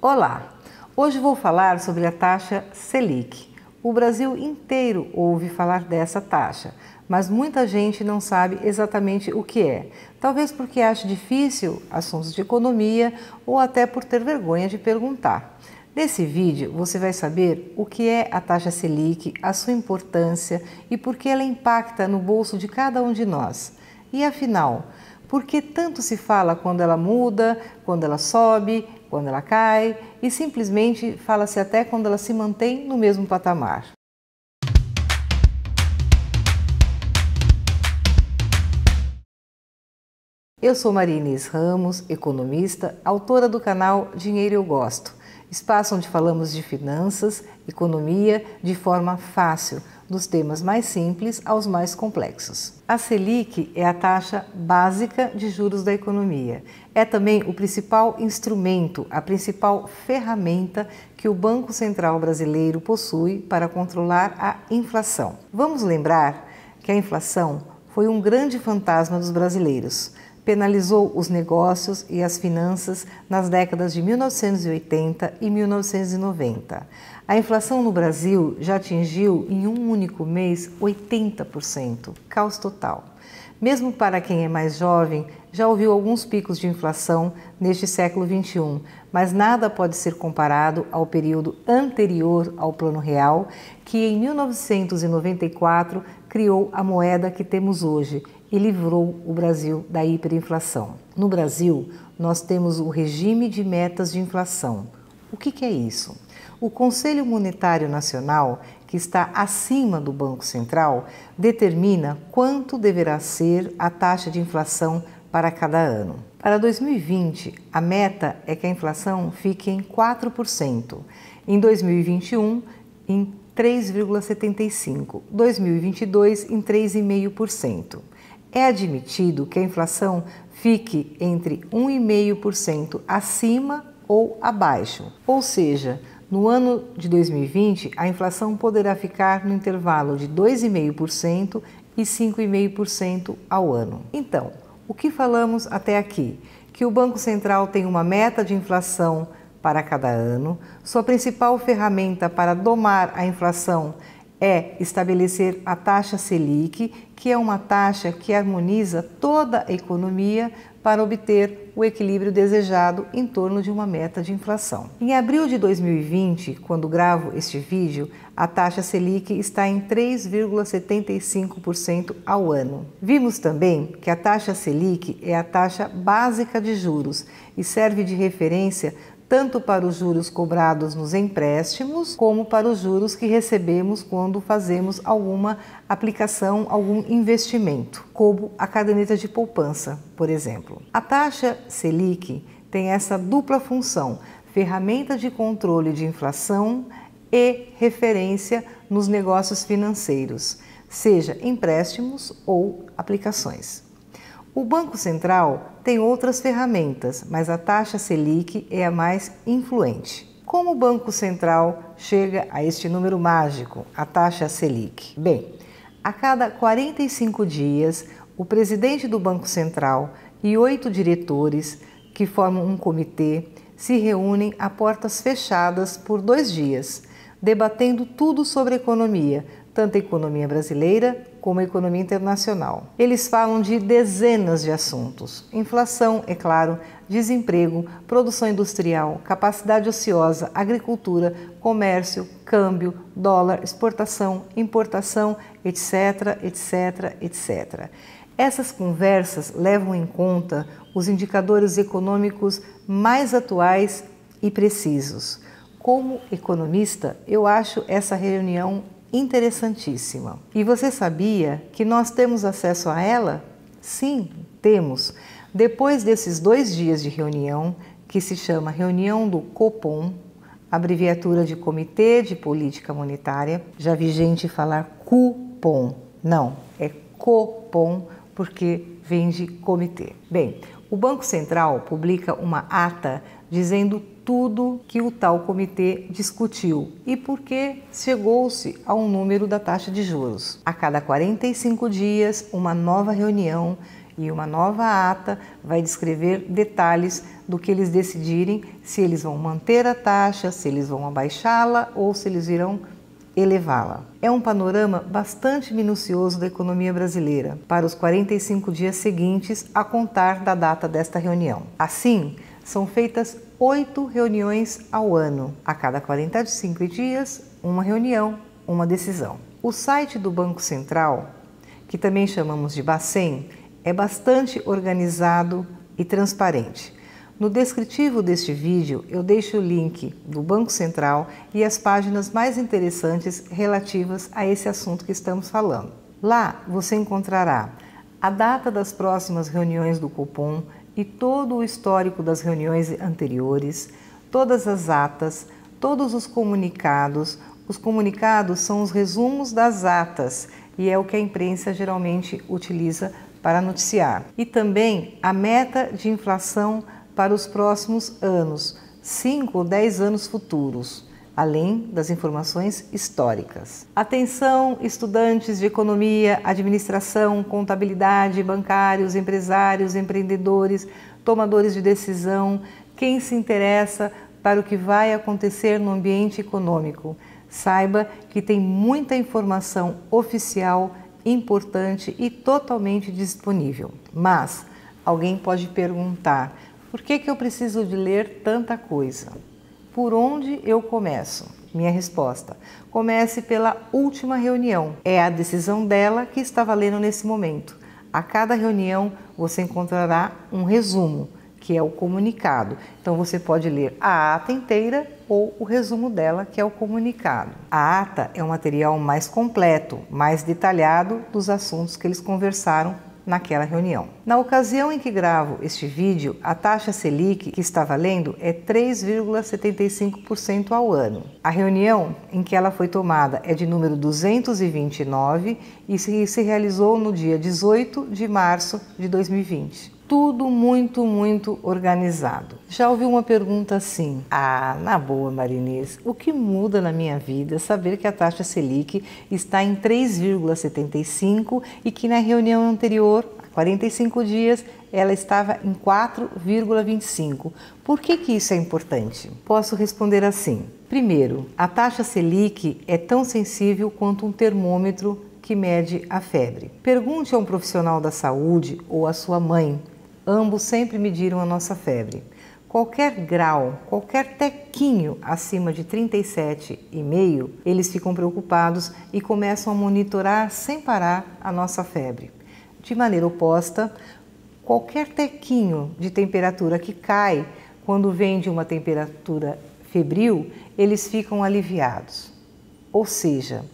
Olá! Hoje vou falar sobre a taxa Selic. O Brasil inteiro ouve falar dessa taxa, mas muita gente não sabe exatamente o que é. Talvez porque ache difícil assuntos de economia ou até por ter vergonha de perguntar. Nesse vídeo você vai saber o que é a taxa Selic, a sua importância e por que ela impacta no bolso de cada um de nós. E afinal, por que tanto se fala quando ela muda, quando ela sobe, quando ela cai e simplesmente fala-se até quando ela se mantém no mesmo patamar? Eu sou Maria Inês Ramos, economista, autora do canal Dinheiro Eu Gosto, espaço onde falamos de finanças, economia de forma fácil, dos temas mais simples aos mais complexos. A Selic é a taxa básica de juros da economia. É também o principal instrumento, a principal ferramenta que o Banco Central brasileiro possui para controlar a inflação. Vamos lembrar que a inflação foi um grande fantasma dos brasileiros. Penalizou os negócios e as finanças nas décadas de 1980 e 1990. A inflação no Brasil já atingiu em um único mês 80%, caos total. Mesmo para quem é mais jovem, já ouviu alguns picos de inflação neste século XXI, mas nada pode ser comparado ao período anterior ao Plano Real, que em 1994 criou a moeda que temos hoje e livrou o Brasil da hiperinflação. No Brasil, nós temos o regime de metas de inflação. O que é isso? O Conselho Monetário Nacional, que está acima do Banco Central, determina quanto deverá ser a taxa de inflação para cada ano. Para 2020, a meta é que a inflação fique em 4%. Em 2021, em 3,75%. 2022, em 3,5%. É admitido que a inflação fique entre 1,5% acima ou abaixo, ou seja, no ano de 2020, a inflação poderá ficar no intervalo de 2,5% e 5,5% ao ano. Então, o que falamos até aqui? Que o Banco Central tem uma meta de inflação para cada ano, sua principal ferramenta para domar a inflação é estabelecer a taxa Selic, que é uma taxa que harmoniza toda a economia para obter o equilíbrio desejado em torno de uma meta de inflação. Em abril de 2020, quando gravo este vídeo, a taxa Selic está em 3,75% ao ano. Vimos também que a taxa Selic é a taxa básica de juros e serve de referência tanto para os juros cobrados nos empréstimos, como para os juros que recebemos quando fazemos alguma aplicação, algum investimento, como a caderneta de poupança, por exemplo. A taxa Selic tem essa dupla função, ferramenta de controle de inflação e referência nos negócios financeiros, seja empréstimos ou aplicações. O Banco Central tem outras ferramentas, mas a taxa Selic é a mais influente. Como o Banco Central chega a este número mágico, a taxa Selic? Bem, a cada 45 dias, o presidente do Banco Central e 8 diretores, que formam um comitê, se reúnem a portas fechadas por 2 dias, debatendo tudo sobre economia, tanto a economia brasileira como a economia internacional. Eles falam de dezenas de assuntos: inflação, é claro, desemprego, produção industrial, capacidade ociosa, agricultura, comércio, câmbio, dólar, exportação, importação, etc, etc, etc. Essas conversas levam em conta os indicadores econômicos mais atuais e precisos. Como economista, eu acho essa reunião interessantíssima. E você sabia que nós temos acesso a ela? Sim, temos. Depois desses 2 dias de reunião, que se chama reunião do Copom, abreviatura de Comitê de Política Monetária, já vi gente falar cupom. Não, é Copom, porque vem de comitê. Bem, o Banco Central publica uma ata dizendo tudo que o tal comitê discutiu e por que chegou-se ao número da taxa de juros. A cada 45 dias, uma nova reunião e uma nova ata vai descrever detalhes do que eles decidirem, se eles vão manter a taxa, se eles vão abaixá-la ou se eles irão elevá-la. É um panorama bastante minucioso da economia brasileira para os 45 dias seguintes a contar da data desta reunião. Assim, são feitas 8 reuniões ao ano. A cada 45 dias, uma reunião, uma decisão. O site do Banco Central, que também chamamos de Bacen, é bastante organizado e transparente. No descritivo deste vídeo, eu deixo o link do Banco Central e as páginas mais interessantes relativas a esse assunto que estamos falando. Lá você encontrará a data das próximas reuniões do Copom e todo o histórico das reuniões anteriores, todas as atas, todos os comunicados. Os comunicados são os resumos das atas e é o que a imprensa geralmente utiliza para noticiar. E também a meta de inflação para os próximos anos, 5 ou 10 anos futuros, além das informações históricas. Atenção, estudantes de economia, administração, contabilidade, bancários, empresários, empreendedores, tomadores de decisão, quem se interessa para o que vai acontecer no ambiente econômico. Saiba que tem muita informação oficial, importante e totalmente disponível. Mas alguém pode perguntar: por que eu preciso de ler tanta coisa? Por onde eu começo? Minha resposta: comece pela última reunião. É a decisão dela que está valendo nesse momento. A cada reunião você encontrará um resumo, que é o comunicado. Então você pode ler a ata inteira ou o resumo dela, que é o comunicado. A ata é um material mais completo, mais detalhado dos assuntos que eles conversaram naquela reunião. Na ocasião em que gravo este vídeo, a taxa Selic que está valendo é 3,75% ao ano. A reunião em que ela foi tomada é de número 229 e se realizou no dia 18 de março de 2020. Tudo muito organizado. Já ouvi uma pergunta assim: na boa, Marinês, o que muda na minha vida saber que a taxa Selic está em 3,75 e que na reunião anterior, há 45 dias, ela estava em 4,25. Por que isso é importante? Posso responder assim. Primeiro, a taxa Selic é tão sensível quanto um termômetro que mede a febre. Pergunte a um profissional da saúde ou a sua mãe. Ambos sempre mediram a nossa febre. Qualquer grau, qualquer tequinho acima de 37,5, eles ficam preocupados e começam a monitorar sem parar a nossa febre. De maneira oposta, qualquer tequinho de temperatura que cai quando vem de uma temperatura febril, eles ficam aliviados. Ou seja,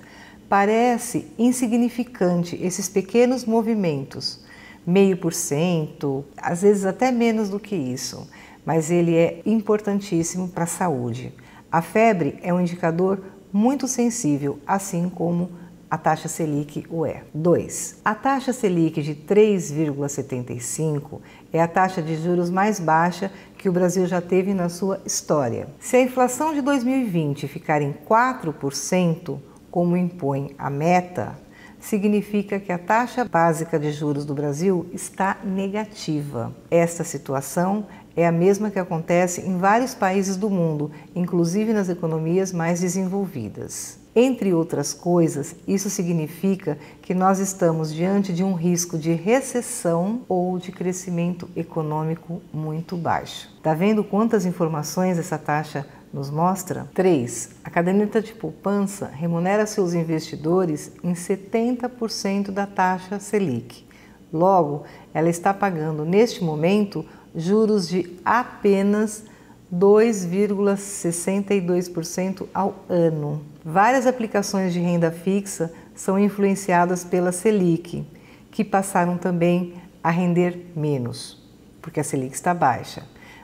parece insignificante esses pequenos movimentos, 0,5%, às vezes até menos do que isso, mas ele é importantíssimo para a saúde. A febre é um indicador muito sensível, assim como a taxa Selic o é. 2. A taxa Selic de 3,75 é a taxa de juros mais baixa que o Brasil já teve na sua história. Se a inflação de 2020 ficar em 4%, como impõe a meta, significa que a taxa básica de juros do Brasil está negativa. Esta situação é a mesma que acontece em vários países do mundo, inclusive nas economias mais desenvolvidas. Entre outras coisas, isso significa que nós estamos diante de um risco de recessão ou de crescimento econômico muito baixo. Está vendo quantas informações essa taxa nos mostra? 3. A caderneta de poupança remunera seus investidores em 70% da taxa Selic. Logo, ela está pagando neste momento juros de apenas 2,62% ao ano. Várias aplicações de renda fixa são influenciadas pela Selic, que passaram também a render menos, porque a Selic está baixa.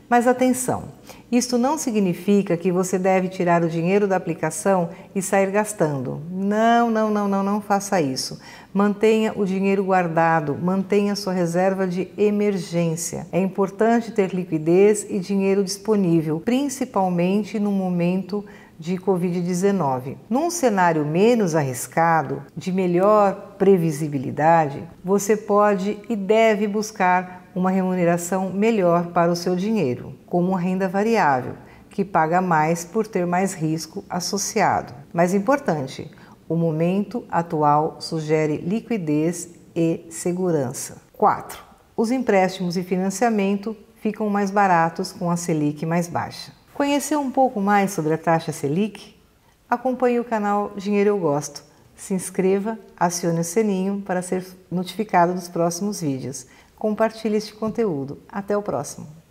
Mas atenção, isto não significa que você deve tirar o dinheiro da aplicação e sair gastando. Não faça isso. Mantenha o dinheiro guardado, mantenha sua reserva de emergência. É importante ter liquidez e dinheiro disponível, principalmente no momento de Covid-19. Num cenário menos arriscado, de melhor previsibilidade, você pode e deve buscar uma remuneração melhor para o seu dinheiro, como a renda variável, que paga mais por ter mais risco associado. Mais importante, o momento atual sugere liquidez e segurança. 4. Os empréstimos e financiamento ficam mais baratos com a Selic mais baixa. Conhecer um pouco mais sobre a taxa Selic? Acompanhe o canal Dinheiro Eu Gosto. Se inscreva, acione o sininho para ser notificado dos próximos vídeos. Compartilhe este conteúdo. Até o próximo!